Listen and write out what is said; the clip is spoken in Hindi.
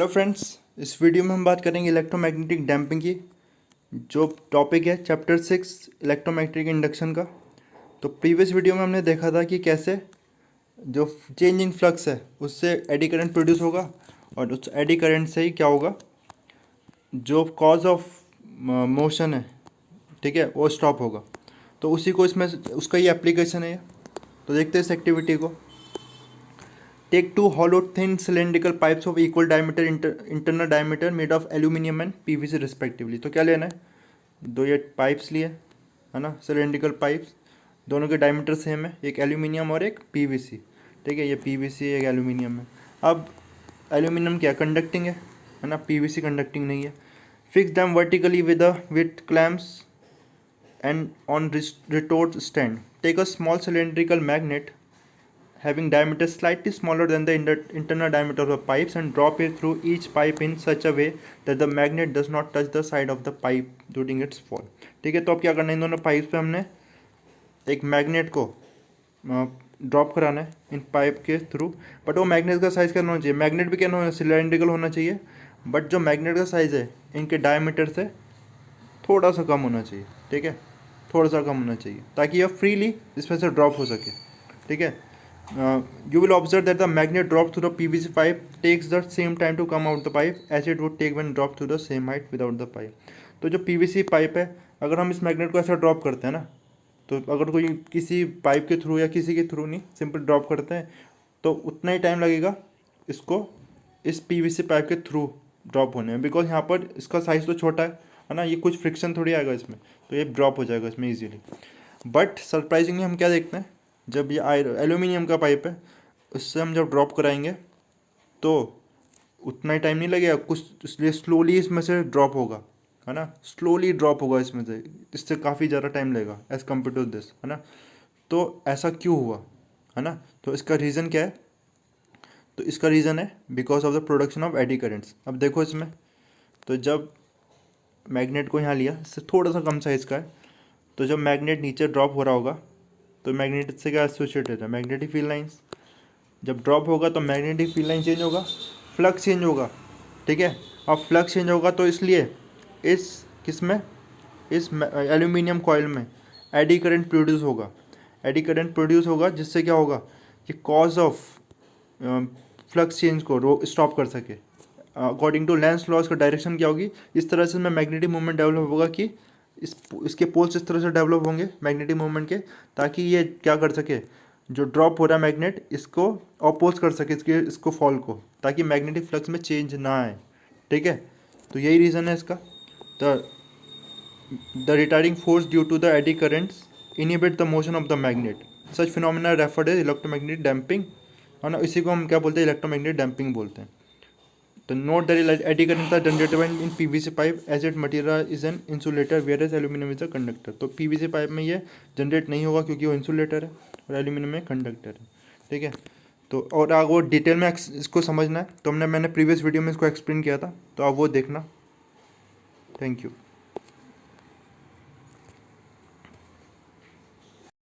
हेलो फ्रेंड्स, इस वीडियो में हम बात करेंगे इलेक्ट्रोमैग्नेटिक डैम्पिंग की। जो टॉपिक है चैप्टर 6 इलेक्ट्रोमैग्नेटिक इंडक्शन का। तो प्रीवियस वीडियो में हमने देखा था कि कैसे जो चेंज इन फ्लक्स है उससे एडी करंट प्रोड्यूस होगा और उस एडी करंट से ही क्या होगा, जो कॉज ऑफ मोशन है, ठीक है, वो स्टॉप होगा। तो उसी को इसमें उसका ये एप्लीकेशन है। तो देखते हैं इस एक्टिविटी को। Take two hollow thin cylindrical pipes of equal diameter internal diameter made of aluminium and PVC respectively। तो क्या लेना है, दो ये पाइप्स लिए है ना, सिलेंड्रिकल पाइप्स, दोनों के डायमीटर सेम है, एक एल्यूमिनियम और एक पीवीसी। ठीक है, ये पीवीसी एक एल्यूमिनियम है। अब एल्यूमिनियम क्या कंडक्टिंग है ना, पीवीसी कंडक्टिंग नहीं है। Fix them vertically with clamps and on retort stand. Take a small cylindrical magnet having diameter slightly smaller than the internal diameter of the pipes and drop it through each pipe in such a way that the magnet does not touch the side of the pipe during its fall। ठीक है, तो अब क्या करना है, इन दोनों पाइप्स पे हमने एक मैग्नेट को ड्रॉप कराना है इन पाइप के थ्रू। बट वो मैग्नेट का साइज़ क्या होना चाहिए, मैग्नेट भी क्या होना, सिलेंड्रिकल होना चाहिए, बट जो मैग्नेट का साइज़ है इनके डायमीटर से थोड़ा सा कम होना चाहिए। ठीक है, थोड़ा सा कम होना चाहिए ताकि यह फ्रीली इसमें से ड्रॉप हो सके। ठीक है, you will observe that the magnet drop through the PVC pipe takes the same time to come out the pipe as it would take when drop through the same height without the pipe। तो जो PVC पाइप है, अगर हम इस मैग्नेट को ऐसा ड्रॉप करते हैं ना, तो अगर कोई किसी पाइप के थ्रू या किसी के थ्रू नहीं, सिंपल ड्रॉप करते हैं, तो उतना ही टाइम लगेगा इसको इस PVC पाइप के थ्रू ड्रॉप होने में, बिकॉज यहाँ पर इसका साइज़ तो छोटा है ना, ये कुछ फ्रिक्शन थोड़ी आएगा इसमें, तो ये ड्रॉप हो जाएगा इसमें ईजिली। बट सरप्राइजिंगली हम क्या देखते हैं, जब ये एल्यूमिनियम का पाइप है उससे हम जब ड्रॉप कराएंगे तो उतना ही टाइम नहीं लगेगा, कुछ इसलिए स्लोली इसमें से ड्रॉप होगा, है ना, स्लोली ड्रॉप होगा इसमें से, इससे काफ़ी ज़्यादा टाइम लगेगा एज़ कम्पेयर टू दिस, है ना। तो ऐसा क्यों हुआ, है ना, तो इसका रीज़न क्या है, तो इसका रीज़न है because of the production of AD currents. अब देखो इसमें, तो जब मैग्नेट को यहाँ लिया, इससे थोड़ा सा कम साइज़ का है, तो जब मैग्नेट नीचे ड्रॉप हो रहा होगा तो मैग्नेट से क्या एसोसिएटेड है, मैग्नेटिक फील्ड लाइंस। जब ड्रॉप होगा तो मैग्नेटिक फील्ड लाइन चेंज होगा, फ्लक्स चेंज होगा। ठीक है, अब फ्लक्स चेंज होगा तो इसलिए इस किसमें, इस एल्यूमिनियम कॉइल में एडी करंट प्रोड्यूस होगा। एडी करंट प्रोड्यूस होगा जिससे क्या होगा, कि कॉज ऑफ फ्लक्स चेंज को स्टॉप कर सके। अकॉर्डिंग टू लेंस लॉ इसका डायरेक्शन क्या होगी, इस तरह से इसमें मैग्नेटिक मूवमेंट डेवलप होगा कि इसके पोल्स इस तरह से डेवलप होंगे मैग्नेटिक मूवमेंट के, ताकि ये क्या कर सके, जो ड्रॉप हो रहा है मैग्नेट इसको अपोज कर सके, इसको फॉल को, ताकि मैग्नेटिक फ्लक्स में चेंज ना आए। ठीक है, तो यही रीज़न है इसका। The retarding force due to the eddy currents inhibit the motion of the magnet. Such phenomena referred as electromagnetic damping, है ना, इसी को हम क्या बोलते हैं, इलेक्ट्रोमैग्नेटिक डैम्पिंग बोलते हैं। तो note that eddy currents are generated in PVC pipe as its material is an insulator whereas aluminum is a conductor। तो PVC पाइप में ये जनरेट नहीं होगा क्योंकि वो इंसुलेटर है और एल्यूमिनियम में कंडक्टर है। ठीक है, तो और आगे वो डिटेल में इसको समझना है तो मैंने प्रीवियस वीडियो में इसको एक्सप्लेन किया था, तो आप वो देखना। Thank you.